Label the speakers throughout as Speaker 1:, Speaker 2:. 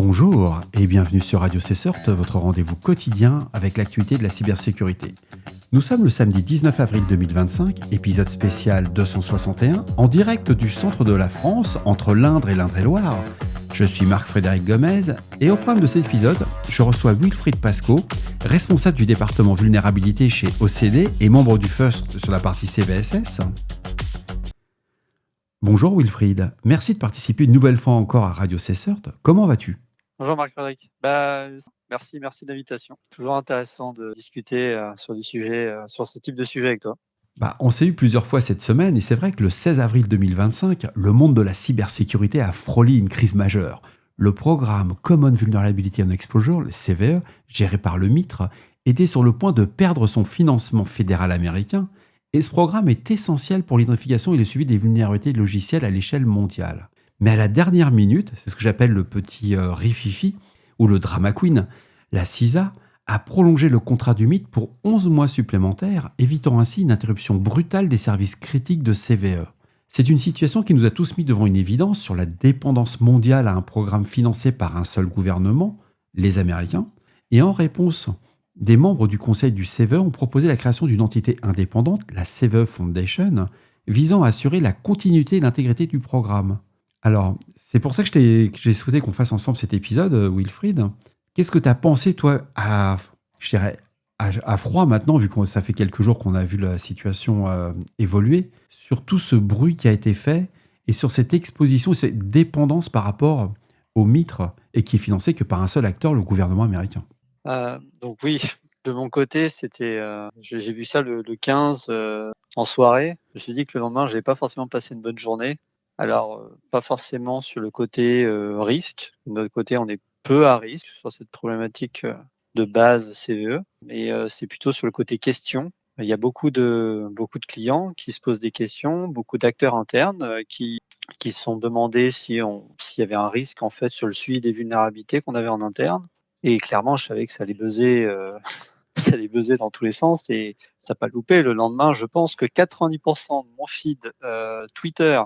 Speaker 1: Bonjour et bienvenue sur Radio Cessort, votre rendez-vous quotidien avec l'actualité de la cybersécurité. Nous sommes le samedi 19 avril 2025, épisode spécial 261, en direct du centre de la France, entre l'Indre et l'Indre-et-Loire. Je suis Marc-Frédéric Gomez et au programme de cet épisode, je reçois Wilfried Pascaud, responsable du département vulnérabilité chez OCD et membre du FIRST sur la partie CVSS. Bonjour Wilfried, merci de participer une nouvelle fois encore à Radio Cessort. Comment vas-tu ?
Speaker 2: Bonjour Marc-Frédéric. Merci de l'invitation. Toujours intéressant de discuter sur des sujets, sur ce type de sujet avec toi.
Speaker 1: On s'est eu plusieurs fois cette semaine et c'est vrai que le 16 avril 2025, le monde de la cybersécurité a frôlé une crise majeure. Le programme Common Vulnerability and Exposure, le CVE, géré par le MITRE, était sur le point de perdre son financement fédéral américain et ce programme est essentiel pour l'identification et le suivi des vulnérabilités logicielles à l'échelle mondiale. Mais à la dernière minute, c'est ce que j'appelle le petit rififi ou le drama queen, la CISA a prolongé le contrat du MITRE pour 11 mois supplémentaires, évitant ainsi une interruption brutale des services critiques de CVE. C'est une situation qui nous a tous mis devant une évidence sur la dépendance mondiale à un programme financé par un seul gouvernement, les Américains, et en réponse, des membres du conseil du CVE ont proposé la création d'une entité indépendante, la CVE Foundation, visant à assurer la continuité et l'intégrité du programme. Alors, c'est pour ça que j'ai souhaité qu'on fasse ensemble cet épisode, Wilfried. Qu'est-ce que tu as pensé, toi, à froid maintenant, vu que ça fait quelques jours qu'on a vu la situation évoluer, sur tout ce bruit qui a été fait et sur cette exposition et cette dépendance par rapport au MITRE et qui est financé que par un seul acteur, le gouvernement américain.
Speaker 2: Donc oui, de mon côté, j'ai vu ça le 15 en soirée. Je me suis dit que le lendemain, je n'avais pas forcément passé une bonne journée. Alors, pas forcément sur le côté risque. De notre côté, on est peu à risque sur cette problématique de base CVE, mais c'est plutôt sur le côté question. Il y a beaucoup de clients qui se posent des questions, beaucoup d'acteurs internes qui se sont demandés s'il y avait un risque en fait sur le suivi des vulnérabilités qu'on avait en interne. Et clairement, je savais que ça allait buzzer, ça allait buzzer dans tous les sens et ça n'a pas loupé. Le lendemain, je pense que 90% de mon feed Twitter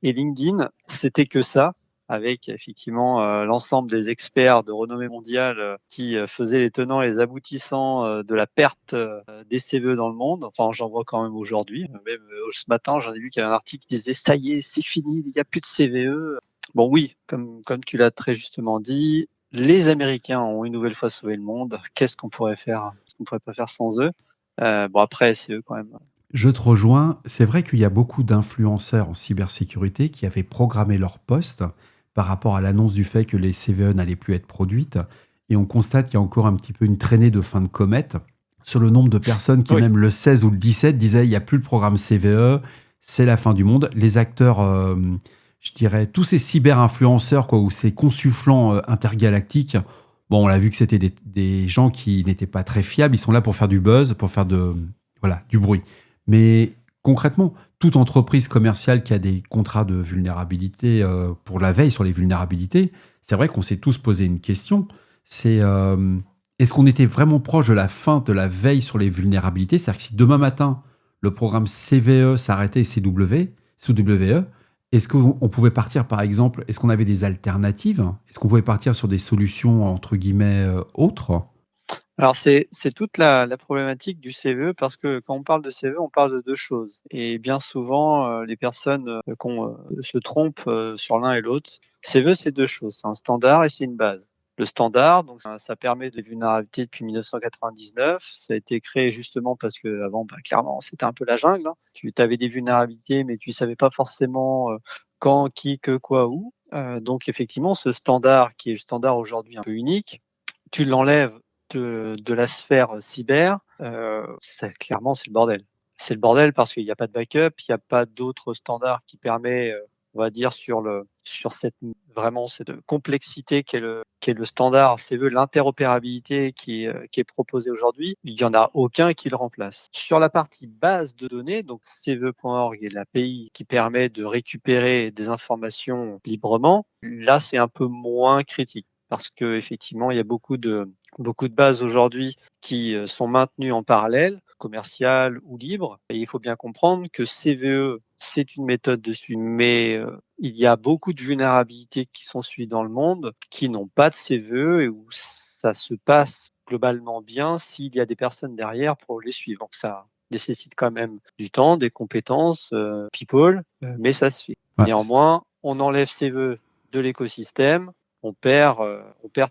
Speaker 2: et LinkedIn, c'était que ça, avec effectivement l'ensemble des experts de renommée mondiale qui faisaient les tenants et les aboutissants de la perte des CVE dans le monde. Enfin, j'en vois quand même aujourd'hui. Même ce matin, j'en ai vu qu'il y avait un article qui disait « ça y est, c'est fini, il n'y a plus de CVE ». Bon oui, comme tu l'as très justement dit, les Américains ont une nouvelle fois sauvé le monde. Qu'est-ce qu'on pourrait faire? Qu'est-ce qu'on pourrait pas faire sans eux? Bon après, c'est eux quand même.
Speaker 1: Je te rejoins. C'est vrai qu'il y a beaucoup d'influenceurs en cybersécurité qui avaient programmé leur poste par rapport à l'annonce du fait que les CVE n'allaient plus être produites. Et on constate qu'il y a encore un petit peu une traînée de fin de comète sur le nombre de personnes qui,
Speaker 2: Oui.
Speaker 1: même le 16 ou le 17, disaient il n'y a plus le programme CVE, c'est la fin du monde. Les acteurs, je dirais, tous ces cyber-influenceurs quoi, ou ces consultants intergalactiques, bon, on l'a vu que c'était des gens qui n'étaient pas très fiables. Ils sont là pour faire du buzz, pour faire du bruit. Mais concrètement, toute entreprise commerciale qui a des contrats de vulnérabilité pour la veille sur les vulnérabilités, c'est vrai qu'on s'est tous posé une question. C'est est-ce qu'on était vraiment proche de la fin de la veille sur les vulnérabilités? C'est-à-dire que si demain matin, le programme CVE s'arrêtait et CWE, est-ce qu'on pouvait partir, par exemple, est-ce qu'on avait des alternatives? Est-ce qu'on pouvait partir sur des solutions, entre guillemets, autres?
Speaker 2: Alors c'est toute la problématique du CVE parce que quand on parle de CVE, on parle de deux choses. Et bien souvent, les personnes se trompent sur l'un et l'autre. CVE, c'est deux choses. C'est un standard et c'est une base. Le standard, donc ça permet des vulnérabilités depuis 1999. Ça a été créé justement parce que avant, clairement, c'était un peu la jungle, hein. Tu avais des vulnérabilités, mais tu savais pas forcément quand, qui, que, quoi, où. Donc effectivement, ce standard qui est le standard aujourd'hui un peu unique, tu l'enlèves de la sphère cyber, clairement, c'est le bordel. C'est le bordel parce qu'il n'y a pas de backup, il n'y a pas d'autres standards qui permet, on va dire, sur cette complexité qu'est le standard CVE, l'interopérabilité qui est proposée aujourd'hui, il n'y en a aucun qui le remplace. Sur la partie base de données, donc CVE.org et l'API qui permet de récupérer des informations librement, là, c'est un peu moins critique parce qu'effectivement, il y a beaucoup de bases aujourd'hui qui sont maintenues en parallèle commercial ou libre. Et il faut bien comprendre que CVE, c'est une méthode de suivi, mais il y a beaucoup de vulnérabilités qui sont suivies dans le monde qui n'ont pas de CVE et où ça se passe globalement bien s'il y a des personnes derrière pour les suivre. Donc ça nécessite quand même du temps, des compétences, people, mais ça se fait.
Speaker 1: Ouais,
Speaker 2: Néanmoins, on enlève CVE de l'écosystème, on perd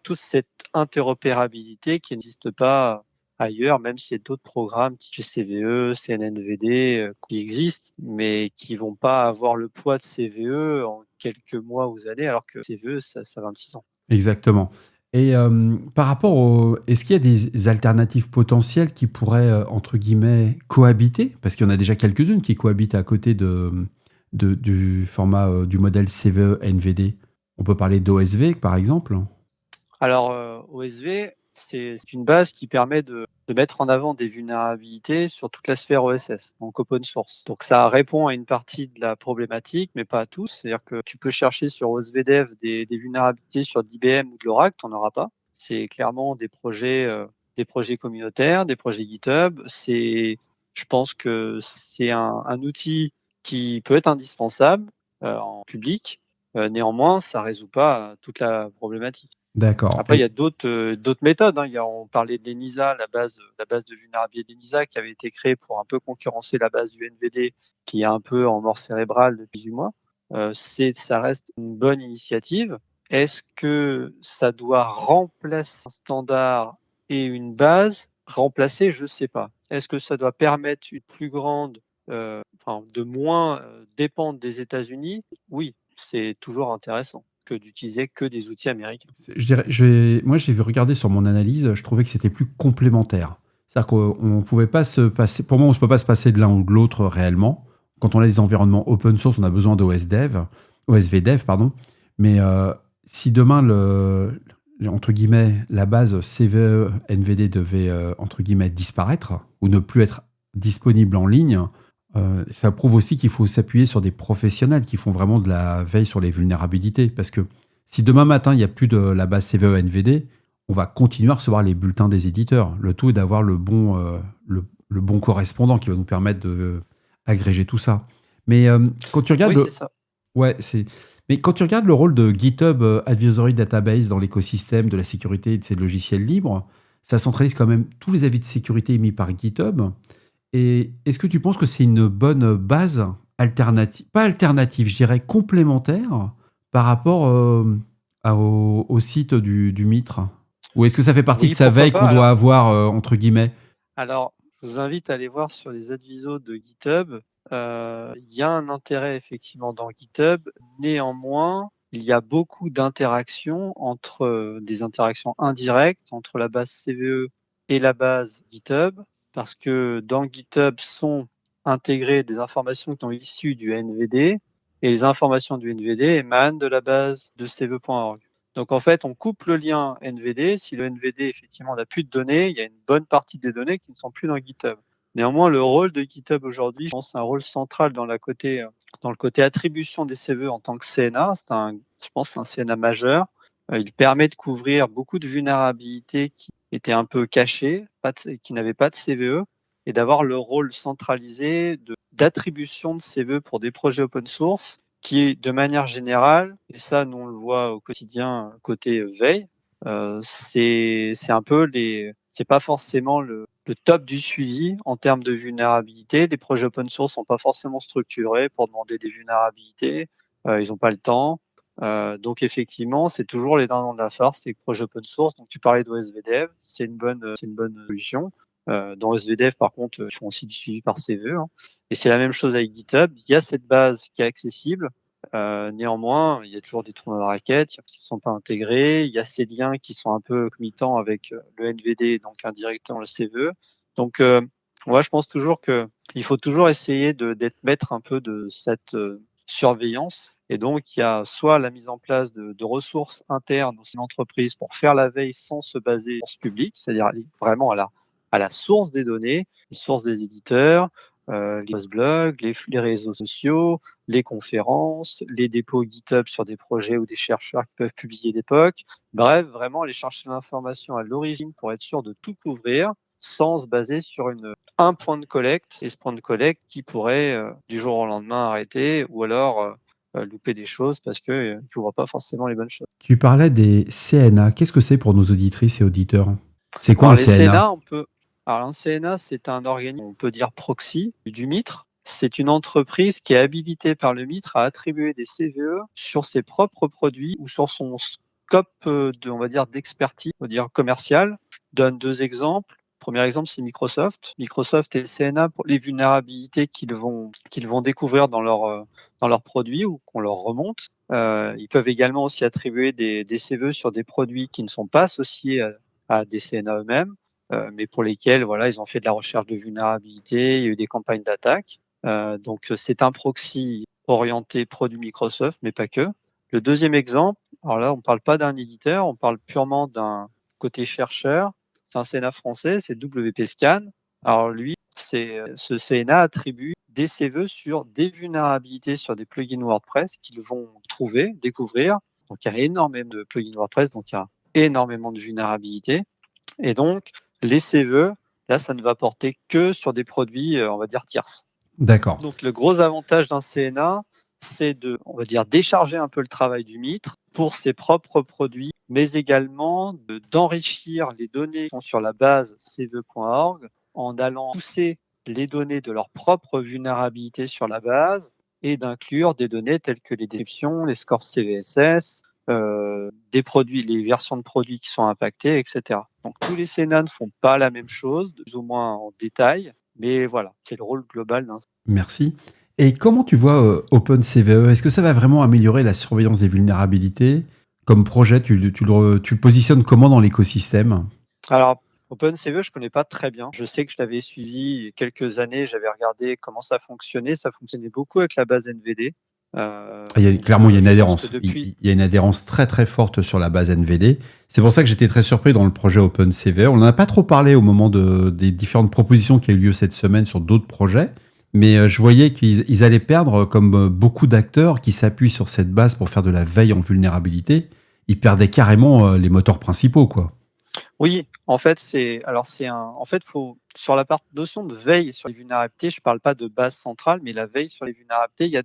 Speaker 2: toute cette interopérabilité qui n'existe pas ailleurs, même s'il y a d'autres programmes type CVE, CNNVD qui existent, mais qui vont pas avoir le poids de CVE en quelques mois ou années, alors que CVE, ça a 26 ans.
Speaker 1: exactement. Et par rapport au... Est-ce qu'il y a des alternatives potentielles qui pourraient, entre guillemets, cohabiter? Parce qu'il y en a déjà quelques-unes qui cohabitent à côté du format du modèle CVE NVD. On peut parler d'OSV, par exemple.
Speaker 2: Alors, OSV, c'est une base qui permet de mettre en avant des vulnérabilités sur toute la sphère OSS, donc open source. Donc ça répond à une partie de la problématique, mais pas à tous. C'est-à-dire que tu peux chercher sur OSVDev des vulnérabilités sur de l'IBM ou de l'Oracle, tu n'en auras pas. C'est clairement des projets communautaires, des projets GitHub. Je pense que c'est un outil qui peut être indispensable en public. Néanmoins, ça résout pas toute la problématique.
Speaker 1: D'accord.
Speaker 2: Après, il y a d'autres méthodes, hein. On parlait de l'ENISA, la base de vulnérabilité d'ENISA qui avait été créée pour un peu concurrencer la base du NVD, qui est un peu en mort cérébrale depuis 18 mois. Ça reste une bonne initiative. Est-ce que ça doit remplacer un standard et une base? Remplacer, je ne sais pas. Est-ce que ça doit permettre une plus grande, de moins dépendre des États-Unis? Oui, c'est toujours intéressant que d'utiliser que des outils américains.
Speaker 1: Moi, j'ai regardé sur mon analyse, je trouvais que c'était plus complémentaire. C'est-à-dire qu'on pouvait pas se passer, pour moi, on ne peut pas se passer de l'un ou de l'autre réellement. Quand on a des environnements open source, on a besoin OSVDev, pardon. Mais si demain, entre guillemets, la base CVE NVD devait, entre guillemets, disparaître ou ne plus être disponible en ligne, ça prouve aussi qu'il faut s'appuyer sur des professionnels qui font vraiment de la veille sur les vulnérabilités. Parce que si demain matin, il n'y a plus de la base CVE NVD, on va continuer à recevoir les bulletins des éditeurs. Le tout est d'avoir le bon correspondant qui va nous permettre d'agréger tout ça. Mais quand tu regardes
Speaker 2: Oui, c'est ça.
Speaker 1: ouais, mais quand tu regardes le rôle de GitHub Advisory Database dans l'écosystème de la sécurité et de ces logiciels libres, ça centralise quand même tous les avis de sécurité émis par GitHub. Et est-ce que tu penses que c'est une bonne base alternative, pas alternative, je dirais complémentaire par rapport au site du Mitre? Ou est-ce que ça fait partie de
Speaker 2: Oui,
Speaker 1: sa
Speaker 2: pourquoi
Speaker 1: veille qu'on
Speaker 2: pas.
Speaker 1: doit avoir, entre guillemets?
Speaker 2: Alors, je vous invite à aller voir sur les advisos de GitHub. Il y a un intérêt effectivement dans GitHub. Néanmoins, il y a beaucoup d'interactions des interactions indirectes entre la base CVE et la base GitHub, parce que dans GitHub sont intégrées des informations qui sont issues du NVD, et les informations du NVD émanent de la base de cve.org. Donc en fait, on coupe le lien NVD. Si le NVD effectivement n'a plus de données, il y a une bonne partie des données qui ne sont plus dans GitHub. Néanmoins, le rôle de GitHub aujourd'hui, je pense, c'est un rôle central dans le côté attribution des CVE en tant que CNA. Je pense, c'est un CNA majeur. Il permet de couvrir beaucoup de vulnérabilités qui étaient un peu cachées, qui n'avaient pas de CVE, et d'avoir le rôle centralisé d'attribution de CVE pour des projets open source qui est de manière générale, et ça nous on le voit au quotidien côté veille, c'est un peu c'est pas forcément le top du suivi en termes de vulnérabilité. Les projets open source sont pas forcément structurés pour demander des vulnérabilités, ils n'ont pas le temps. Donc effectivement, c'est toujours les dindons de la farce, les projets open source. Donc tu parlais d'OSVDev, c'est une bonne solution. Dans OSVDev, par contre, ils font aussi du suivi par CVE, hein. Et c'est la même chose avec GitHub. Il y a cette base qui est accessible. Néanmoins, il y a toujours des trous dans la raquette qui ne sont pas intégrés. Il y a ces liens qui sont un peu comitants avec le NVD, donc indirectement le CVE. Donc, moi, je pense toujours qu'il faut toujours essayer d'être maître un peu de cette surveillance. Et donc, il y a soit la mise en place de ressources internes au sein de l'entreprise pour faire la veille sans se baser sur ce public, c'est-à-dire aller vraiment à la source des données, les sources des éditeurs, les post-blogs, les réseaux sociaux, les conférences, les dépôts GitHub sur des projets ou des chercheurs qui peuvent publier des POC. Bref, vraiment aller chercher l'information à l'origine pour être sûr de tout couvrir sans se baser sur un point de collecte, et ce point de collecte qui pourrait du jour au lendemain arrêter, ou alors louper des choses parce que ne couvre pas forcément les bonnes choses.
Speaker 1: Tu parlais des CNA. Qu'est-ce que c'est pour nos auditrices et auditeurs? C'est quoi
Speaker 2: Alors
Speaker 1: un
Speaker 2: les
Speaker 1: CNA?
Speaker 2: CNA, alors un CNA, c'est un organisme, on peut dire proxy du MITRE. C'est une entreprise qui est habilitée par le MITRE à attribuer des CVE sur ses propres produits ou sur son scope on va dire, d'expertise, on va dire commercial. Je donne 2 exemples. Premier exemple, c'est Microsoft. Microsoft et CNA pour les vulnérabilités qu'ils vont découvrir dans leurs produits ou qu'on leur remonte. Ils peuvent également aussi attribuer des CVE sur des produits qui ne sont pas associés à des CNA eux-mêmes, mais pour lesquels voilà, ils ont fait de la recherche de vulnérabilité, il y a eu des campagnes d'attaque. Donc c'est un proxy orienté produit Microsoft, mais pas que. Le deuxième exemple, alors là, on ne parle pas d'un éditeur, on parle purement d'un côté chercheur. C'est un CNA français, c'est WP Scan. Alors lui, ce CNA attribue des CVE sur des vulnérabilités sur des plugins WordPress qu'ils vont trouver, découvrir. Donc il y a énormément de plugins WordPress, donc il y a énormément de vulnérabilités. Et donc les CVE, là, ça ne va porter que sur des produits, on va dire, tierces.
Speaker 1: D'accord.
Speaker 2: Donc le gros avantage d'un CNA, c'est on va dire, décharger un peu le travail du MITRE pour ses propres produits, mais également d'enrichir les données qui sont sur la base cve.org en allant pousser les données de leur propre vulnérabilité sur la base et d'inclure des données telles que les descriptions, les scores CVSS, des produits, les versions de produits qui sont impactées, etc. Donc tous les CNA ne font pas la même chose, plus ou moins en détail, mais voilà, c'est le rôle global d'un.
Speaker 1: Merci. Et comment tu vois OpenCVE? Est-ce que ça va vraiment améliorer la surveillance des vulnérabilités? Comme projet, tu le positionnes comment dans l'écosystème?
Speaker 2: Alors, OpenCV, je connais pas très bien. Je sais que je l'avais suivi il y a quelques années, j'avais regardé comment ça fonctionnait. Ça fonctionnait beaucoup avec la base NVD.
Speaker 1: Clairement, il y a une
Speaker 2: Je pense que
Speaker 1: adhérence.
Speaker 2: depuis.
Speaker 1: Il y a une adhérence très très forte sur la base NVD. C'est pour ça que j'étais très surpris dans le projet OpenCV. On n'en a pas trop parlé au moment des différentes propositions qui ont eu lieu cette semaine sur d'autres projets. Mais je voyais qu'ils allaient perdre, comme beaucoup d'acteurs qui s'appuient sur cette base pour faire de la veille en vulnérabilité, ils perdaient carrément les moteurs principaux, quoi.
Speaker 2: Oui, en fait, sur la notion de veille sur les vulnérabilités, je parle pas de base centrale, mais la veille sur les vulnérabilités, il y a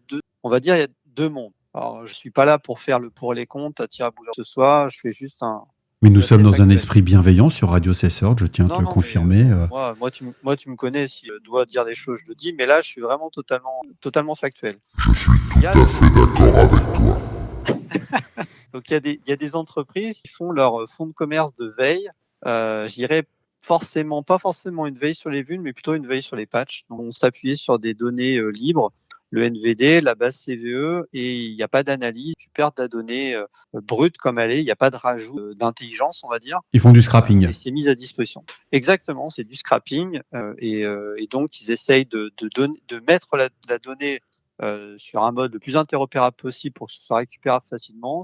Speaker 2: deux mondes. Alors, je suis pas là pour faire le pour et les contre, à tirer à bout ce soir, je fais juste
Speaker 1: Mais nous sommes
Speaker 2: assez
Speaker 1: dans un
Speaker 2: factuel.
Speaker 1: esprit bienveillant sur Radio Cesseur, je tiens à te
Speaker 2: Non,
Speaker 1: le
Speaker 2: non, mais
Speaker 1: confirmer.
Speaker 2: moi, tu me connais. Si je dois dire des choses, je le dis. Mais là, je suis vraiment totalement factuel.
Speaker 3: Je suis
Speaker 2: Il y a
Speaker 3: tout à
Speaker 2: des
Speaker 3: fait d'accord
Speaker 2: entreprises,
Speaker 3: avec toi.
Speaker 2: donc il y a des entreprises qui font leur fonds de commerce de veille. Je dirais pas forcément une veille sur les vulnes, mais plutôt une veille sur les patchs. Donc, on s'appuyait sur des données libres, le NVD, la base CVE, et il n'y a pas d'analyse. Tu perds de la donnée brute comme elle est. Il n'y a pas de rajout d'intelligence, on va dire.
Speaker 1: Ils font du scrapping.
Speaker 2: Et c'est mis à disposition. Exactement, c'est du scrapping et donc ils essayent de mettre la donnée sur un mode le plus interopérable possible pour que ce soit récupérable facilement.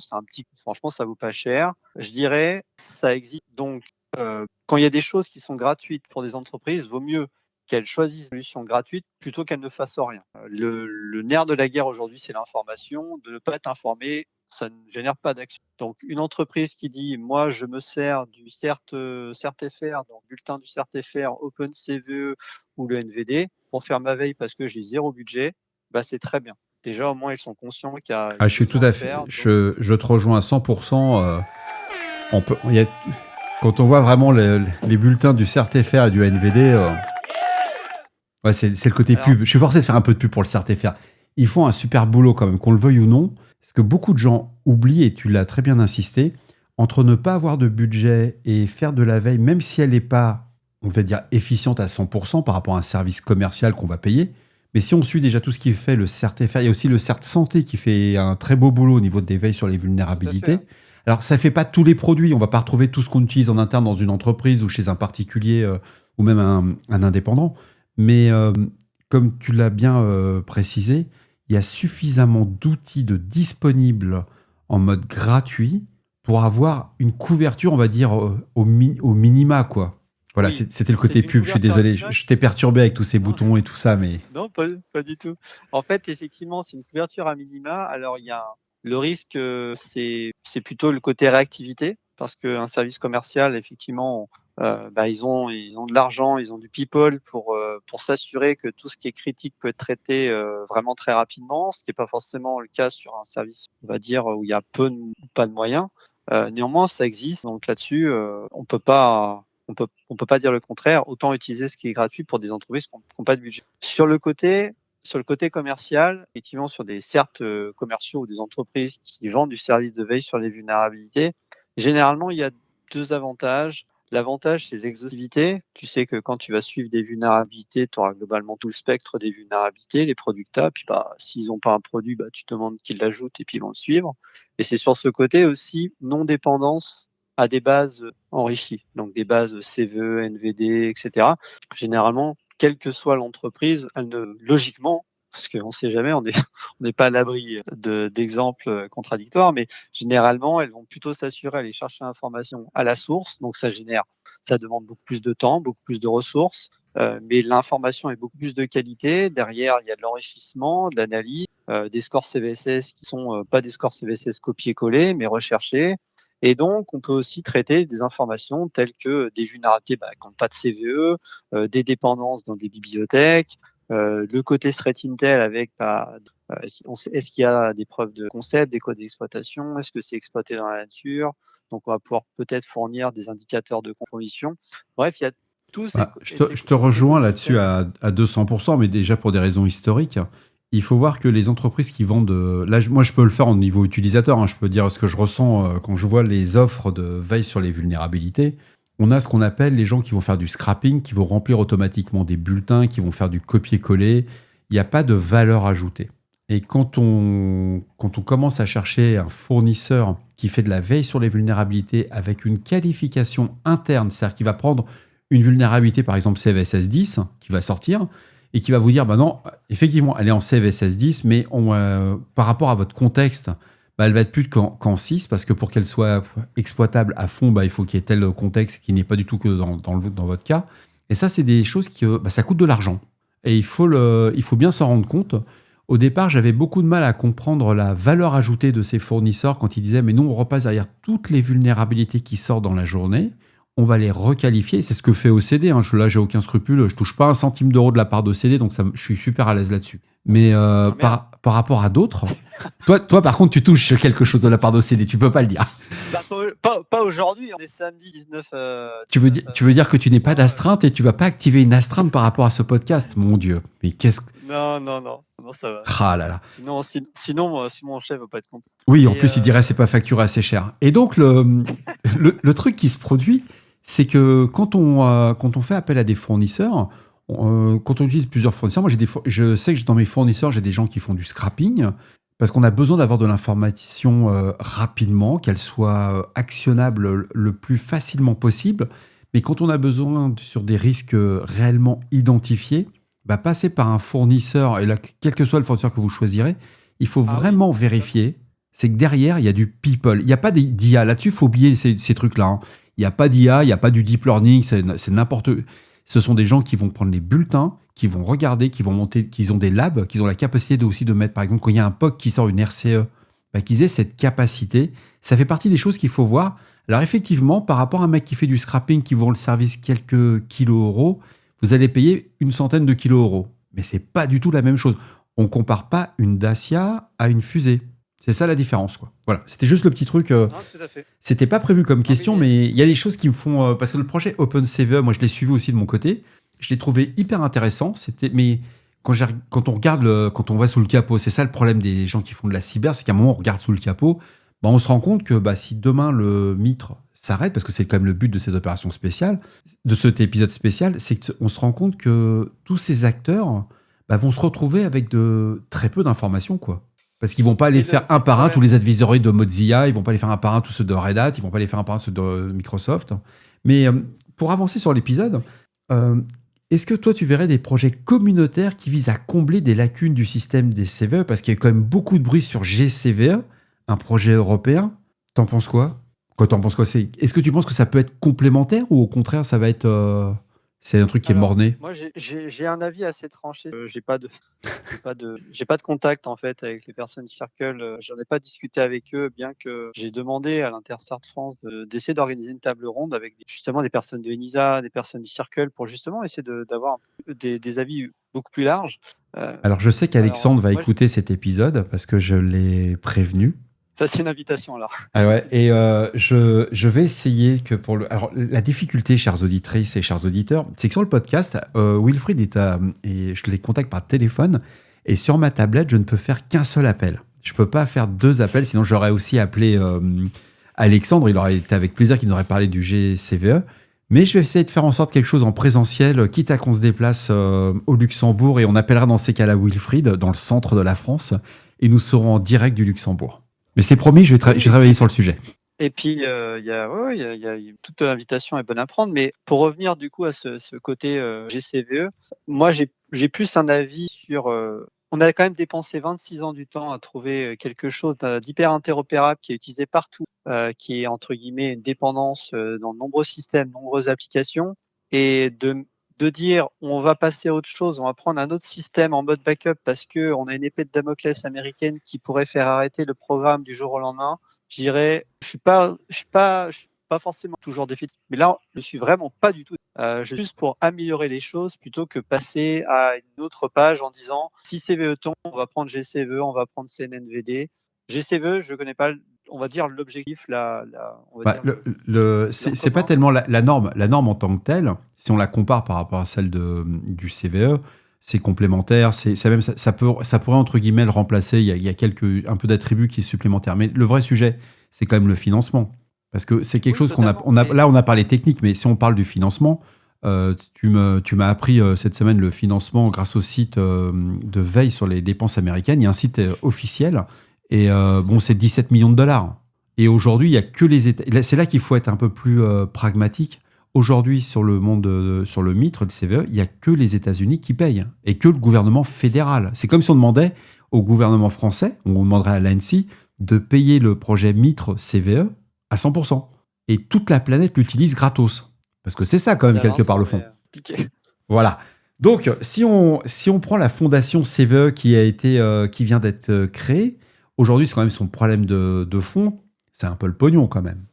Speaker 2: Franchement, ça vaut pas cher. Je dirais, ça existe. Donc, quand il y a des choses qui sont gratuites pour des entreprises, vaut mieux qu'elles choisissent une solution gratuite plutôt qu'elles ne fassent rien. Le nerf de la guerre aujourd'hui, c'est l'information. De ne pas être informé, ça ne génère pas d'action. Donc, une entreprise qui dit, moi, je me sers du CERT-FR, donc bulletin du CERT-FR, OpenCVE ou le NVD pour faire ma veille parce que j'ai zéro budget, bah, c'est très bien. Déjà, au moins, ils sont conscients qu'il y a
Speaker 1: Ah, je suis tout
Speaker 2: besoin de
Speaker 1: à fait.
Speaker 2: faire.
Speaker 1: Je te rejoins à 100%. Quand on voit vraiment les bulletins du CERT-FR et du NVD, ouais, c'est le côté
Speaker 2: Alors,
Speaker 1: pub. Je suis forcé de faire un peu de pub pour le CERT-FR. Ils font un super boulot quand même, qu'on le veuille ou non. Ce que beaucoup de gens oublient, et tu l'as très bien insisté, entre ne pas avoir de budget et faire de la veille, même si elle n'est pas, on va dire, efficiente à 100% par rapport à un service commercial qu'on va payer, mais si on suit déjà tout ce qui fait le CERT-FR, il y a aussi le CERT Santé qui fait un très beau boulot au niveau des veilles sur les
Speaker 2: tout à fait.
Speaker 1: vulnérabilités. Alors, ça ne fait pas tous les produits. On ne va pas retrouver tout ce qu'on utilise en interne dans une entreprise ou chez un particulier ou même un indépendant. Mais comme tu l'as bien précisé, il y a suffisamment d'outils disponibles en mode gratuit pour avoir une couverture, on va dire, au minima, quoi. Voilà,
Speaker 2: Oui,
Speaker 1: c'était le
Speaker 2: c'est
Speaker 1: côté
Speaker 2: une
Speaker 1: pub. Je suis
Speaker 2: couverture à
Speaker 1: désolé,
Speaker 2: minima.
Speaker 1: je t'ai perturbé avec tous ces
Speaker 2: Non,
Speaker 1: boutons et tout ça, mais
Speaker 2: non, pas du tout. En fait, effectivement, c'est une couverture à minima. Alors, le risque, c'est plutôt le côté réactivité, parce qu'un service commercial, effectivement, ils ont de l'argent, ils ont du people pour s'assurer que tout ce qui est critique peut être traité vraiment très rapidement, ce qui n'est pas forcément le cas sur un service, on va dire, où il y a peu ou pas de moyens. Néanmoins, ça existe, donc là-dessus, on peut pas dire le contraire. Autant utiliser ce qui est gratuit pour des entreprises qui n'ont pas de budget. Sur le côté commercial, effectivement, sur des certes commerciaux ou des entreprises qui vendent du service de veille sur les vulnérabilités, généralement, il y a 2 avantages. L'avantage, c'est l'exhaustivité. Tu sais que quand tu vas suivre des vulnérabilités, tu auras globalement tout le spectre des vulnérabilités, les produits que tu as. Puis s'ils n'ont pas un produit, tu te demandes qu'ils l'ajoutent et puis ils vont le suivre. Et c'est sur ce côté aussi non-dépendance à des bases enrichies, donc des bases CVE, NVD, etc. Généralement, quelle que soit l'entreprise, logiquement, parce qu'on ne sait jamais, on n'est pas à l'abri d'exemples contradictoires, mais généralement, elles vont plutôt s'assurer à aller chercher l'information à la source, donc ça demande beaucoup plus de temps, beaucoup plus de ressources, mais l'information est beaucoup plus de qualité. Derrière, il y a de l'enrichissement, de l'analyse, des scores CVSS qui sont pas des scores CVSS copier-coller, mais recherchés. Et donc, on peut aussi traiter des informations telles que des vulnérabilités qui n'ont pas de CVE, des dépendances dans des bibliothèques, le côté threat intel avec est-ce qu'il y a des preuves de concept, des codes d'exploitation, est-ce que c'est exploité dans la nature. Donc, on va pouvoir peut-être fournir des indicateurs de compromission. Bref, il y a tous
Speaker 1: je te rejoins là-dessus à 200%, mais déjà pour des raisons historiques. Il faut voir que les entreprises qui vendent... Là, moi, je peux le faire au niveau utilisateur. Hein, je peux dire ce que je ressens quand je vois les offres de veille sur les vulnérabilités. On a ce qu'on appelle les gens qui vont faire du scrapping, qui vont remplir automatiquement des bulletins, qui vont faire du copier-coller. Il n'y a pas de valeur ajoutée. Et quand on commence à chercher un fournisseur qui fait de la veille sur les vulnérabilités avec une qualification interne, c'est-à-dire qu'il va prendre une vulnérabilité, par exemple CVSS 10, qui va sortir, et qui va vous dire, non, effectivement, elle est en CVSS 10, mais par rapport à votre contexte, elle va être plus qu'en 6, parce que pour qu'elle soit exploitable à fond, il faut qu'il y ait tel contexte qui n'est pas du tout que dans votre cas. Et ça, c'est des choses qui ça coûte de l'argent. Et il faut bien s'en rendre compte. Au départ, j'avais beaucoup de mal à comprendre la valeur ajoutée de ces fournisseurs quand ils disaient, mais nous, on repasse derrière toutes les vulnérabilités qui sortent dans la journée, on va les requalifier. C'est ce que fait OCD. Hein. Là, j'ai aucun scrupule. Je touche pas un centime d'euro de la part d'OCD, donc je suis super à l'aise là-dessus. Mais par rapport à d'autres, toi, par contre, tu touches quelque chose de la part d'OCD. Tu peux pas le dire.
Speaker 2: Pas aujourd'hui. On est samedi 19.
Speaker 1: Tu veux dire que tu n'es pas d'astreinte et tu vas pas activer une astreinte par rapport à ce podcast, mon Dieu. Mais qu'est-ce que...
Speaker 2: Non, ça va.
Speaker 1: Ah là là.
Speaker 2: Sinon, mon chef va pas être content.
Speaker 1: Oui, en plus, il dirait c'est pas facturé assez cher. Et donc, le truc qui se produit, c'est que quand on fait appel à des fournisseurs, quand on utilise plusieurs fournisseurs, moi je sais que dans mes fournisseurs, j'ai des gens qui font du scrapping, parce qu'on a besoin d'avoir de l'information rapidement, qu'elle soit actionnable le plus facilement possible. Mais quand on a besoin sur des risques réellement identifiés, passer par un fournisseur, et là, quel que soit le fournisseur que vous choisirez, il faut vraiment vérifier. C'est que derrière, il y a du people. Il n'y a pas d'IA. Là-dessus, il faut oublier ces trucs-là. Hein. Il n'y a pas d'IA, il n'y a pas du deep learning, c'est n'importe... Ce sont des gens qui vont prendre les bulletins, qui vont regarder, qui vont monter, qui ont des labs, qui ont la capacité aussi de mettre, par exemple, quand il y a un POC qui sort une RCE, qu'ils aient cette capacité. Ça fait partie des choses qu'il faut voir. Alors effectivement, par rapport à un mec qui fait du scrapping, qui vend le service quelques kilos euros, vous allez payer une centaine de kilos euros. Mais c'est pas du tout la même chose. On compare pas une Dacia à une fusée. C'est ça la différence, quoi. Voilà, c'était juste le petit truc.
Speaker 2: Non, tout à fait.
Speaker 1: C'était pas prévu comme question, mais il y a des choses qui me font... parce que le projet OpenCVE, moi je l'ai suivi aussi de mon côté. Je l'ai trouvé hyper intéressant. Mais quand on regarde, quand on va sous le capot, c'est ça le problème des gens qui font de la cyber, c'est qu'à un moment on regarde sous le capot, on se rend compte que si demain le Mitre s'arrête, parce que c'est quand même le but de cette opération spéciale, de cet épisode spécial, c'est qu'on se rend compte que tous ces acteurs vont se retrouver avec de très peu d'informations, quoi. Parce qu'ils vont pas aller faire un par un tous les advisories de Mozilla, ils vont pas les faire un par un tous ceux de Red Hat, ils vont pas les faire un par un ceux de Microsoft. Mais pour avancer sur l'épisode, est-ce que toi tu verrais des projets communautaires qui visent à combler des lacunes du système des CVE? Parce qu'il y a quand même beaucoup de bruit sur GCVE, un projet européen. T'en penses quoi? Est-ce que tu penses que ça peut être complémentaire ou au contraire ça va être C'est un truc qui est
Speaker 2: Alors,
Speaker 1: mort-né?
Speaker 2: moi, j'ai un avis assez tranché. J'ai pas de contact en fait avec les personnes Circle. J'en ai pas discuté avec eux, bien que j'ai demandé à l'Intersart France d'essayer d'organiser une table ronde avec justement des personnes de ENISA, des personnes du Circle, pour justement essayer d'avoir des avis beaucoup plus larges. Euh,
Speaker 1: Alors, je sais
Speaker 2: alors,
Speaker 1: qu'Alexandre va
Speaker 2: moi,
Speaker 1: écouter cet épisode parce que je l'ai prévenu.
Speaker 2: c'est une invitation alors.
Speaker 1: Ah ouais,
Speaker 2: C'est une
Speaker 1: et
Speaker 2: invitation.
Speaker 1: je vais essayer que pour le. Alors, la difficulté, chères auditrices et chers auditeurs, c'est que sur le podcast, Wilfried et je les contacte par téléphone, et sur ma tablette, je ne peux faire qu'un seul appel. Je peux pas faire deux appels, sinon j'aurais aussi appelé Alexandre, il aurait été avec plaisir qu'il nous aurait parlé du GCVE. Mais je vais essayer de faire en sorte quelque chose en présentiel, quitte à qu'on se déplace au Luxembourg, et on appellera dans ces cas-là Wilfried, dans le centre de la France, et nous serons en direct du Luxembourg. Mais c'est promis, je vais
Speaker 2: Oui,
Speaker 1: travailler sur le sujet.
Speaker 2: et puis, il y a ouais, toute invitation est bonne à prendre, mais pour revenir du coup à ce côté, GCVE, moi j'ai plus un avis sur, on a quand même dépensé 26 ans du temps à trouver, quelque chose d'hyper interopérable qui est utilisé partout, qui est entre guillemets «une dépendance», dans de nombreux systèmes, nombreuses applications, et de dire: «On va passer à autre chose, on va prendre un autre système en mode backup parce que on a une épée de Damoclès américaine qui pourrait faire arrêter le programme du jour au lendemain». Je dirais, je suis pas forcément toujours défaitiste, mais là, je suis vraiment pas du tout. Je suis juste pour améliorer les choses plutôt que passer à une autre page en disant si CVE tombe, on va prendre GCVE, on va prendre CNNVD. GCVE, je connais pas, on va dire l'objectif, on va
Speaker 1: Bah,
Speaker 2: dire
Speaker 1: c'est
Speaker 2: leur
Speaker 1: c'est pas
Speaker 2: commun.
Speaker 1: tellement la norme. La norme en tant que telle, si on la compare par rapport à celle du CVE, c'est complémentaire. Ça pourrait, entre guillemets, le remplacer. Il y a un peu d'attributs qui est supplémentaire. Mais le vrai sujet, c'est quand même le financement. Parce que c'est quelque
Speaker 2: Oui,
Speaker 1: chose
Speaker 2: totalement.
Speaker 1: là, on a parlé technique, mais si on parle du financement, tu m'as appris cette semaine le financement grâce au site de veille sur les dépenses américaines. Il y a un site officiel, et bon, c'est 17 millions de dollars. Et aujourd'hui, il y a que les États. C'est là qu'il faut être un peu plus pragmatique. Aujourd'hui, sur le monde, sur le MITRE, le CVE, il y a que les États-Unis qui payent, et que le gouvernement fédéral. C'est comme si on demandait au gouvernement français, on demanderait à l'ANSI de payer le projet MITRE CVE à 100%. Et toute la planète l'utilise gratos. Parce que c'est ça quand même quelque part
Speaker 2: D'Avincent,
Speaker 1: le
Speaker 2: mais
Speaker 1: fond.
Speaker 2: piqué.
Speaker 1: Voilà. Donc, si on prend la fondation CVE qui vient d'être créée, aujourd'hui, c'est quand même son problème de fond, c'est un peu le pognon quand même.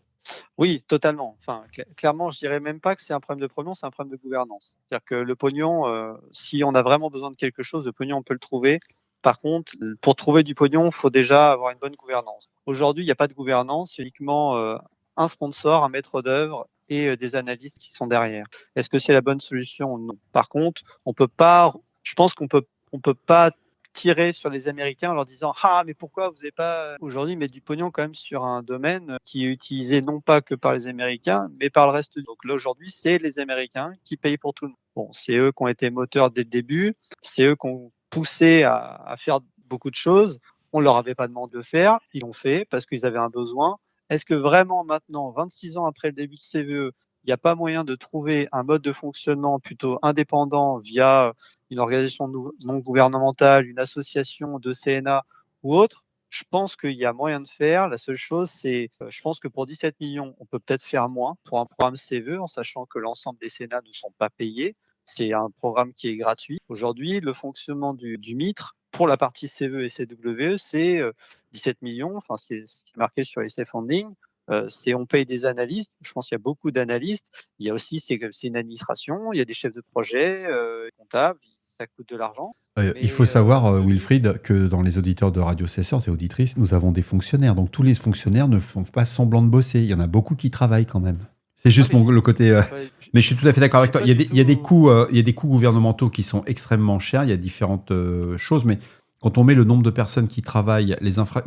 Speaker 2: Oui, totalement. Enfin, clairement, je dirais même pas que c'est un problème de pognon, c'est un problème de gouvernance. C'est-à-dire que le pognon, si on a vraiment besoin de quelque chose, le pognon, on peut le trouver. Par contre, pour trouver du pognon, il faut déjà avoir une bonne gouvernance. Aujourd'hui, il n'y a pas de gouvernance, il y a uniquement un sponsor, un maître d'œuvre et des analystes qui sont derrière. Est-ce que c'est la bonne solution? Non. Par contre, on peut pas, je pense on peut pas tirer sur les Américains en leur disant ah mais pourquoi vous n'avez pas aujourd'hui mettre du pognon quand même sur un domaine qui est utilisé non pas que par les Américains mais par le reste. Donc là aujourd'hui c'est les Américains qui payent pour tout le monde. Bon, c'est eux qui ont été moteurs dès le début, c'est eux qui ont poussé à faire beaucoup de choses. On leur avait pas demandé de le faire, ils l'ont fait parce qu'ils avaient un besoin. Est-ce que vraiment maintenant, 26 ans après le début de CVE, il n'y a pas moyen de trouver un mode de fonctionnement plutôt indépendant via une organisation non gouvernementale, une association de CNA ou autre? Je pense qu'il y a moyen de faire. La seule chose, c'est, je pense que pour 17 millions, on peut peut-être faire moins pour un programme CVE, en sachant que l'ensemble des CNA ne sont pas payés. C'est un programme qui est gratuit. Aujourd'hui, le fonctionnement du MITRE pour la partie CVE et CWE, c'est 17 millions, enfin, ce qui est marqué sur les safe funding. C'est on paye des analystes. Je pense qu'il y a beaucoup d'analystes. Il y a aussi, c'est une administration, il y a des chefs de projet, comptables, ça coûte de l'argent.
Speaker 1: Il faut
Speaker 2: Mais
Speaker 1: savoir,
Speaker 2: de nous,
Speaker 1: Wilfried, que dans les auditeurs de Radio Cesseur et auditrices, nous avons des fonctionnaires. Donc tous les fonctionnaires ne font pas semblant de bosser. Il y en a beaucoup qui travaillent quand même. C'est
Speaker 2: ah,
Speaker 1: juste
Speaker 2: mais
Speaker 1: le côté. Mais je suis tout à fait d'accord avec
Speaker 2: j'ai
Speaker 1: toi.
Speaker 2: pas du
Speaker 1: Il y a des
Speaker 2: tout.
Speaker 1: coûts, il y a des coûts gouvernementaux qui sont extrêmement chers. Il y a différentes choses, mais quand on met le nombre de personnes qui travaillent,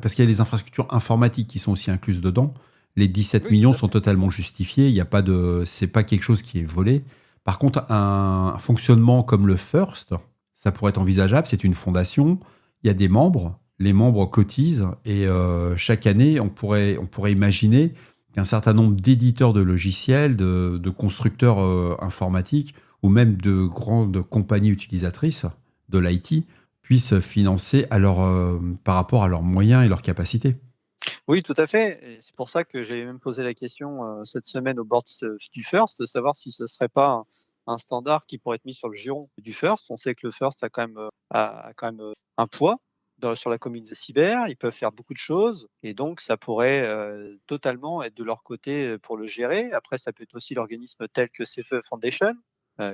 Speaker 1: parce qu'il y a les infrastructures informatiques qui sont aussi incluses dedans, les 17
Speaker 2: Oui, tout
Speaker 1: millions
Speaker 2: à
Speaker 1: sont
Speaker 2: fait.
Speaker 1: totalement justifiés. Il y a pas de, c'est pas quelque chose qui est volé. Par contre, un fonctionnement comme le First, ça pourrait être envisageable. C'est une fondation. Il y a des membres. Les membres cotisent, et chaque année, on pourrait imaginer qu'un certain nombre d'éditeurs de logiciels, de constructeurs informatiques, ou même de grandes compagnies utilisatrices de l'IT puissent financer par rapport à leurs moyens et leurs capacités.
Speaker 2: Oui, tout à fait. Et c'est pour ça que j'avais même posé la question cette semaine au board du First, de savoir si ce serait pas un standard qui pourrait être mis sur le giron du FIRST. On sait que le FIRST a quand même un poids sur la communauté cyber. Ils peuvent faire beaucoup de choses et donc ça pourrait totalement être de leur côté pour le gérer. Après, ça peut être aussi l'organisme tel que CFE Foundation.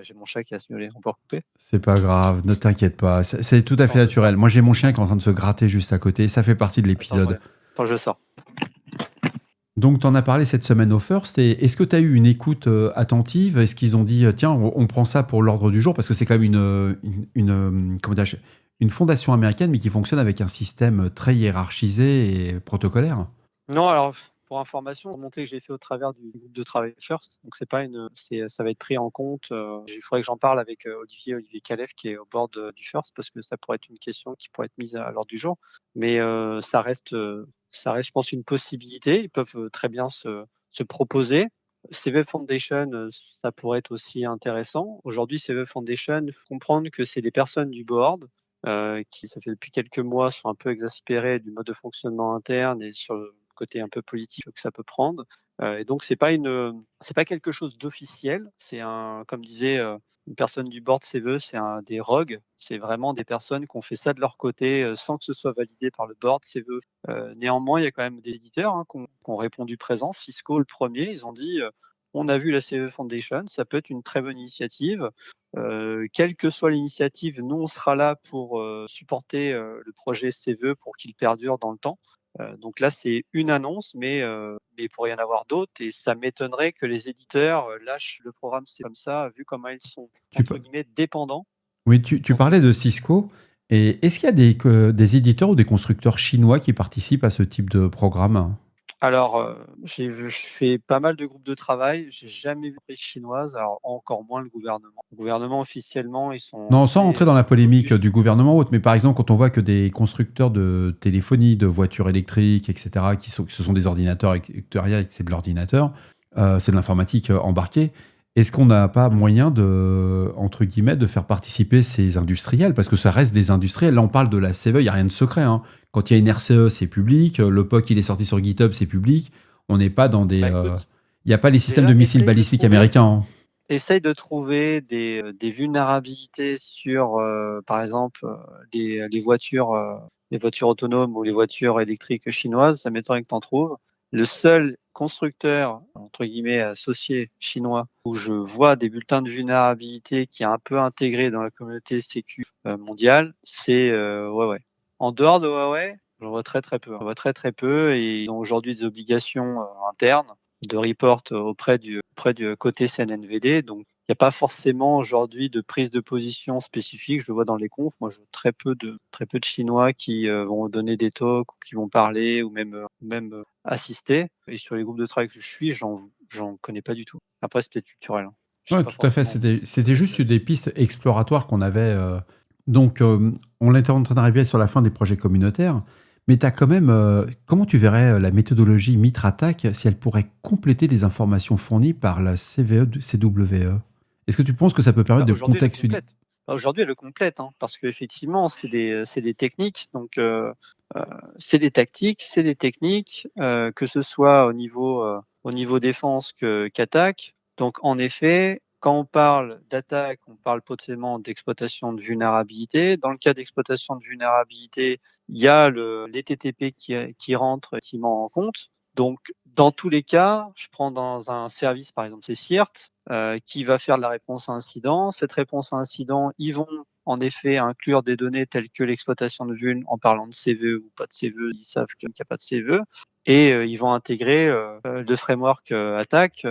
Speaker 2: J'ai mon chat qui a miaulé, on peut recouper.
Speaker 1: C'est pas grave, ne t'inquiète pas. C'est tout à fait
Speaker 2: Attends, je
Speaker 1: naturel.
Speaker 2: sors.
Speaker 1: Moi, j'ai mon chien qui est en train de se gratter juste à côté. Ça fait partie de
Speaker 2: Attends,
Speaker 1: l'épisode.
Speaker 2: je sors.
Speaker 1: Donc, tu en as parlé cette semaine au First. Et est-ce que tu as eu une écoute attentive? Est-ce qu'ils ont dit, tiens, on prend ça pour l'ordre du jour? Parce que c'est quand même comment dire, une fondation américaine, mais qui fonctionne avec un système très hiérarchisé et protocolaire.
Speaker 2: Non, alors pour information, remontée que j'ai fait au travers du groupe de travail First, donc ça va être pris en compte. Il faudrait que j'en parle avec Olivier Calef qui est au board du First parce que ça pourrait être une question qui pourrait être mise à l'ordre du jour. Mais ça reste, je pense, une possibilité. Ils peuvent très bien se proposer. CV Foundation, ça pourrait être aussi intéressant. Aujourd'hui, CV Foundation, il faut comprendre que c'est des personnes du board qui, ça fait depuis quelques mois, sont un peu exaspérés du mode de fonctionnement interne et sur le côté un peu politique que ça peut prendre. Et donc, c'est pas quelque chose d'officiel. C'est comme disait une personne du board CVE, c'est des rogues. C'est vraiment des personnes qui ont fait ça de leur côté sans que ce soit validé par le board CVE. Néanmoins, il y a quand même des éditeurs qui ont répondu présent. Cisco, le premier, ils ont dit on a vu la CVE Foundation, ça peut être une très bonne initiative. Quelle que soit l'initiative, nous, on sera là pour supporter le projet CVE pour qu'il perdure dans le temps. Donc là, c'est une annonce, mais il pourrait y en avoir d'autres. Et ça m'étonnerait que les éditeurs lâchent le programme. C'est comme ça, vu comment ils sont,
Speaker 1: Tu,
Speaker 2: entre guillemets, dépendants.
Speaker 1: oui, tu parlais de Cisco. Et est-ce qu'il y a des éditeurs ou des constructeurs chinois qui participent à ce type de programme?
Speaker 2: Alors, je fais pas mal de groupes de travail. J'ai jamais vu les chinoises, alors encore moins le gouvernement. Le gouvernement, officiellement,
Speaker 1: Non, sans rentrer dans la polémique
Speaker 2: focus.
Speaker 1: du gouvernement ou autre, mais par exemple, quand on voit que des constructeurs de téléphonie, de voitures électriques, etc., ce sont des ordinateurs et que derrière, c'est de l'ordinateur, c'est de l'informatique embarquée, est-ce qu'on n'a pas moyen de, entre guillemets, de faire participer ces industriels? Parce que ça reste des industriels. Là, on parle de la CVE, il n'y a rien de secret, hein. Quand il y a une RCE, c'est public. Le POC, il est sorti sur GitHub, c'est public. On n'est pas dans des...
Speaker 2: Écoute,
Speaker 1: il n'y a pas les systèmes
Speaker 2: déjà,
Speaker 1: de missiles balistiques américains, hein.
Speaker 2: essaye de trouver des vulnérabilités sur, par exemple, les voitures autonomes ou les voitures électriques chinoises. Ça m'étonnerait que tu en trouves. Le seul constructeur, entre guillemets, associé chinois, où je vois des bulletins de vulnérabilité qui est un peu intégré dans la communauté sécu mondiale, c'est Huawei. En dehors de Huawei, j'en vois très très peu. J'en vois très très peu et ils ont aujourd'hui des obligations internes de report auprès du côté CNNVD. Donc, il n'y a pas forcément aujourd'hui de prise de position spécifique. Je le vois dans les confs. Moi, je vois très peu de Chinois qui vont donner des talks, ou qui vont parler ou même assister. Et sur les groupes de travail que je suis, j'en connais pas du tout. Après, c'est peut-être culturel, hein. Je sais
Speaker 1: Ouais,
Speaker 2: pas
Speaker 1: tout à fait.
Speaker 2: forcément.
Speaker 1: C'était juste des pistes exploratoires qu'on avait. Donc, on était en train d'arriver sur la fin des projets communautaires. Mais tu as quand même. Comment tu verrais la méthodologie Mitra-Attack si elle pourrait compléter les informations fournies par la CVE? Est-ce que tu penses que ça peut permettre de
Speaker 2: Aujourd'hui, elle le
Speaker 1: contextualiser?
Speaker 2: complète. Aujourd'hui, elle le complète, hein, parce qu'effectivement, c'est des techniques. Donc, c'est des tactiques, c'est des techniques, que ce soit au niveau défense qu'attaque. Donc, en effet, quand on parle d'attaque, on parle potentiellement d'exploitation de vulnérabilité. Dans le cas d'exploitation de vulnérabilité, il y a les TTP qui rentrent effectivement en compte. Donc, dans tous les cas, je prends dans un service, par exemple, c'est CIRT, qui va faire de la réponse à incident. Cette réponse à incident, ils vont en effet inclure des données telles que l'exploitation de vuln en parlant de CVE ou pas de CVE, ils savent qu'il n'y a pas de CVE. Et ils vont intégrer le framework attaque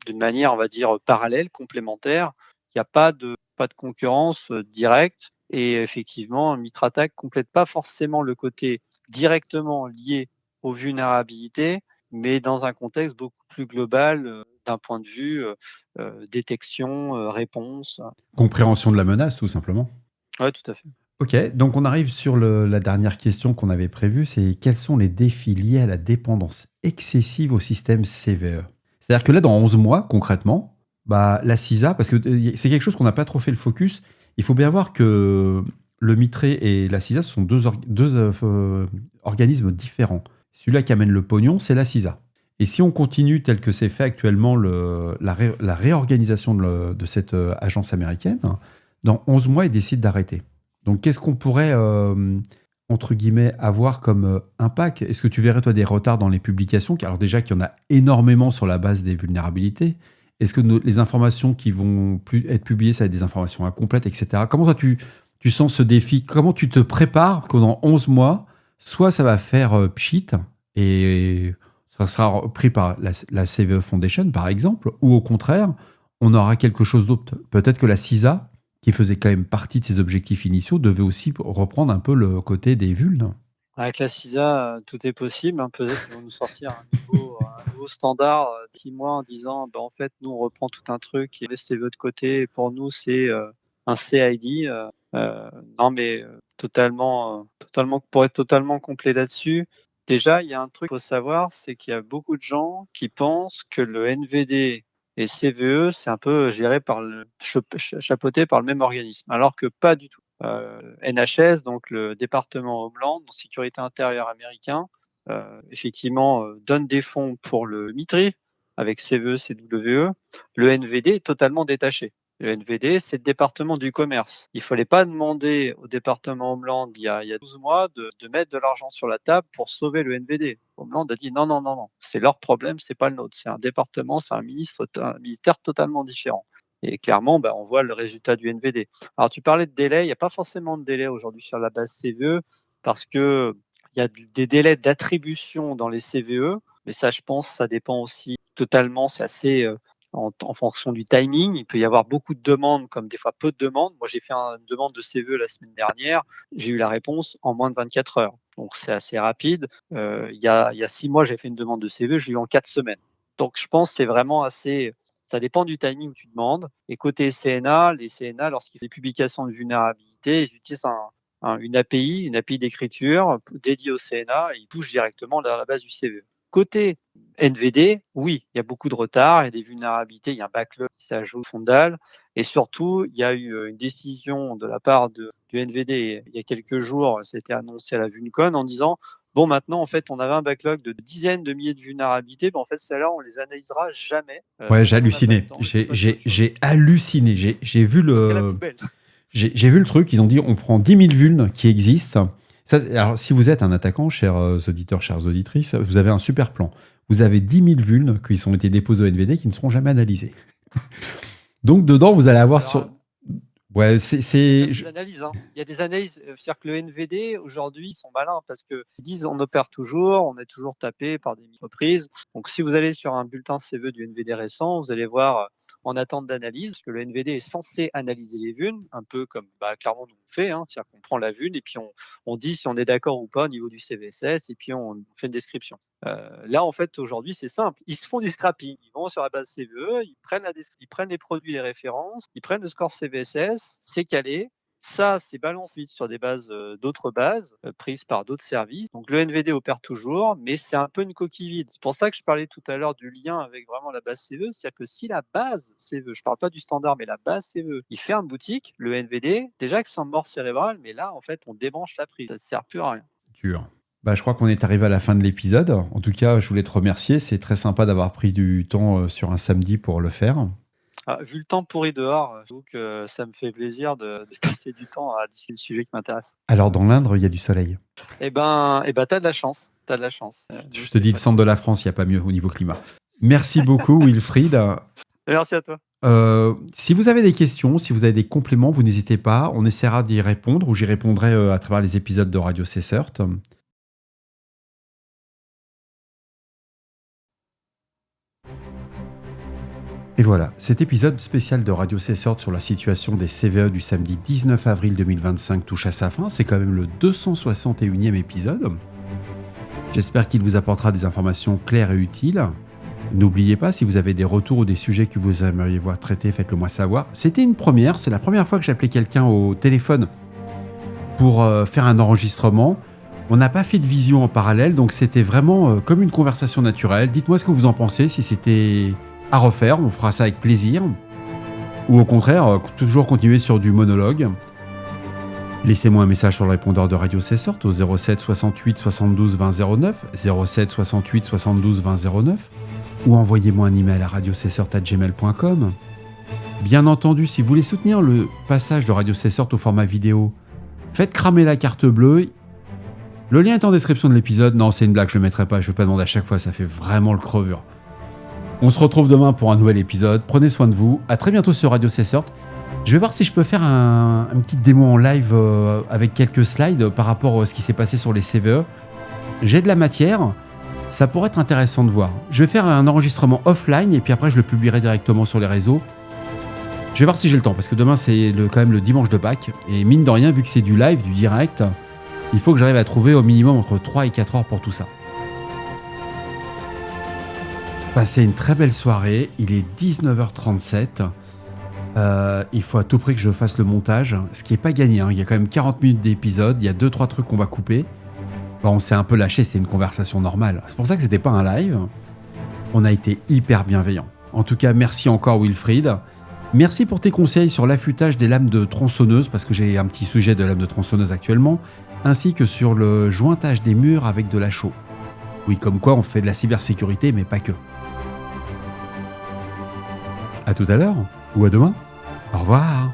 Speaker 2: d'une manière, on va dire, parallèle, complémentaire. Il n'y a pas de concurrence directe. Et effectivement, Mitra-Attack complète pas forcément le côté directement lié aux vulnérabilités, mais dans un contexte beaucoup plus global d'un point de vue détection, réponse.
Speaker 1: Compréhension de la menace, tout simplement.
Speaker 2: Oui, tout à fait.
Speaker 1: Ok, donc on arrive sur la dernière question qu'on avait prévue, c'est quels sont les défis liés à la dépendance excessive au système CVE? C'est-à-dire que là, dans 11 mois, concrètement, bah, la CISA, parce que c'est quelque chose qu'on n'a pas trop fait le focus, il faut bien voir que le Mitre et la CISA sont deux organismes différents. Celui-là qui amène le pognon, c'est la CISA. Et si on continue tel que c'est fait actuellement la réorganisation de cette agence américaine, dans 11 mois, ils décident d'arrêter. Donc, qu'est-ce qu'on pourrait, entre guillemets, avoir comme impact? Est-ce que tu verrais, toi, des retards dans les publications? Alors déjà qu'il y en a énormément sur la base des vulnérabilités. Est-ce que les informations qui vont plus être publiées, ça va être des informations incomplètes, etc. Comment toi, tu sens ce défi? Comment tu te prépares que dans 11 mois, soit ça va faire pchit et ça sera pris par la CVE Foundation, par exemple, ou au contraire, on aura quelque chose d'autre. Peut-être que la CISA, qui faisait quand même partie de ses objectifs initiaux, devait aussi reprendre un peu le côté des vulnes.
Speaker 2: Avec la CISA, tout est possible. Peut-être qu'ils vont nous sortir un nouveau standard 6 mois en disant en fait, nous, on reprend tout un truc et laisse les vœux de côté. Et pour nous, c'est un CID. Non, mais totalement, pour être totalement complet là-dessus, déjà, il y a un truc qu'il faut savoir, c'est qu'il y a beaucoup de gens qui pensent que le NVD et CVE, c'est un peu chapeauté par le même organisme, alors que pas du tout. NHS, donc le département Homeland, sécurité intérieure américain, effectivement, donne des fonds pour le MITRI avec CVE, CWE. Le NVD est totalement détaché. Le NVD, c'est le département du commerce. Il ne fallait pas demander au département Homeland il y a 12 mois de mettre de l'argent sur la table pour sauver le NVD. Homeland a dit non, non, non, non, c'est leur problème, c'est pas le nôtre. C'est un département, c'est un ministère totalement différent. Et clairement, on voit le résultat du NVD. Alors, tu parlais de délai. Il n'y a pas forcément de délai aujourd'hui sur la base CVE parce qu'il y a des délais d'attribution dans les CVE. Mais ça, je pense, ça dépend aussi totalement. C'est assez en fonction du timing. Il peut y avoir beaucoup de demandes comme des fois peu de demandes. Moi, j'ai fait une demande de CVE la semaine dernière. J'ai eu la réponse en moins de 24 heures. Donc, c'est assez rapide. Il y a 6 mois, j'ai fait une demande de CVE. J'ai eu en 4 semaines. Donc, je pense que c'est vraiment assez... Ça dépend du timing où tu demandes. Et côté CNA, les CNA, lorsqu'ils font des publications de vulnérabilité, ils utilisent une API d'écriture dédiée au CNA et ils touchent directement dans la base du CVE. Côté NVD, oui, il y a beaucoup de retard, il y a des vulnérabilités, il y a un backlog qui s'ajoute fondal. Et surtout, il y a eu une décision de la part du NVD il y a quelques jours, c'était annoncé à la VulnCon en disant bon, maintenant, en fait, on avait un backlog de dizaines de milliers de vulnérabilités. En fait, celles-là, on les analysera jamais.
Speaker 1: Ouais, j'ai halluciné. J'ai halluciné. J'ai vu le truc. Ils ont dit on prend 10 000 vulnes qui existent. Ça, alors, si vous êtes un attaquant, chers auditeurs, chères auditrices, vous avez un super plan. Vous avez 10 000 vulnes qui ont été déposées au NVD qui ne seront jamais analysées. Donc, dedans, vous allez avoir Ouais,
Speaker 2: Il y a des analyses. Il y a des analyses. C'est-à-dire que le NVD, aujourd'hui, ils sont malins parce qu'ils disent on opère toujours, on est toujours tapé par des entreprises. Donc, si vous allez sur un bulletin CVE du NVD récent, vous allez voir en attente d'analyse, parce que le NVD est censé analyser les vulnes, un peu comme clairement nous on fait. C'est-à-dire qu'on prend la vulne et puis on dit si on est d'accord ou pas au niveau du CVSS et puis on fait une description. Là, en fait, aujourd'hui, c'est simple. Ils se font du scrapping. Ils vont sur la base CVE, ils prennent les produits, les références, ils prennent le score CVSS, c'est calé. Ça, c'est balancé sur des bases d'autres bases prises par d'autres services. Donc, le NVD opère toujours, mais c'est un peu une coquille vide. C'est pour ça que je parlais tout à l'heure du lien avec vraiment la base CVE. C'est-à-dire que si la base CVE, je ne parle pas du standard, mais la base CVE, il ferme boutique, le NVD, déjà que c'est en mort cérébrale, mais là, en fait, on débranche la prise. Ça ne sert plus à rien.
Speaker 1: Dur. Je crois qu'on est arrivé à la fin de l'épisode. En tout cas, je voulais te remercier. C'est très sympa d'avoir pris du temps sur un samedi pour le faire.
Speaker 2: Vu le temps pourri dehors, je trouve que ça me fait plaisir de passer du temps à discuter de sujets qui m'intéressent.
Speaker 1: Alors, dans l'Indre, il y a du soleil.
Speaker 2: T'as de la chance. T'as de la chance.
Speaker 1: Je te dis, le centre de la France, il n'y a pas mieux au niveau climat. Merci beaucoup, Wilfried.
Speaker 2: Merci à toi.
Speaker 1: Si vous avez des questions, si vous avez des compléments, vous n'hésitez pas. On essaiera d'y répondre ou j'y répondrai à travers les épisodes de Radio CSERT. Et voilà, cet épisode spécial de Radio CSERT sur la situation des CVE du samedi 19 avril 2025 touche à sa fin. C'est quand même le 261e épisode. J'espère qu'il vous apportera des informations claires et utiles. N'oubliez pas, si vous avez des retours ou des sujets que vous aimeriez voir traités, faites-le moi savoir. C'était une première, c'est la première fois que j'appelais quelqu'un au téléphone pour faire un enregistrement. On n'a pas fait de vision en parallèle, donc c'était vraiment comme une conversation naturelle. Dites-moi ce que vous en pensez, si c'était à refaire, on fera ça avec plaisir. Ou au contraire, toujours continuer sur du monologue. Laissez-moi un message sur le répondeur de Radio Cessort au 07 68 72 20 09, 07 68 72 20 09, ou envoyez-moi un email à radiocessort@gmail.com. Bien entendu, si vous voulez soutenir le passage de Radio Cessort au format vidéo, faites cramer la carte bleue. Le lien est en description de l'épisode. Non, c'est une blague, je le mettrai pas, je ne vais pas demander à chaque fois, ça fait vraiment le crevure. On se retrouve demain pour un nouvel épisode. Prenez soin de vous. À très bientôt sur Radio Cessort. Je vais voir si je peux faire une petite démo en live avec quelques slides par rapport à ce qui s'est passé sur les CVE. J'ai de la matière. Ça pourrait être intéressant de voir. Je vais faire un enregistrement offline et puis après je le publierai directement sur les réseaux. Je vais voir si j'ai le temps parce que demain c'est quand même le dimanche de Pâques. Et mine de rien, vu que c'est du live, du direct, il faut que j'arrive à trouver au minimum entre 3 et 4 heures pour tout ça. Passez une très belle soirée, il est 19h37. Il faut à tout prix que je fasse le montage, ce qui n'est pas gagné. Il y a quand même 40 minutes d'épisode, il y a 2-3 trucs qu'on va couper. Bon, on s'est un peu lâché, c'est une conversation normale. C'est pour ça que c'était pas un live. On a été hyper bienveillants. En tout cas, merci encore Wilfried. Merci pour tes conseils sur l'affûtage des lames de tronçonneuse, parce que j'ai un petit sujet de lames de tronçonneuse actuellement, ainsi que sur le jointage des murs avec de la chaux. Oui, comme quoi on fait de la cybersécurité, mais pas que. À tout à l'heure, ou à demain. Au revoir.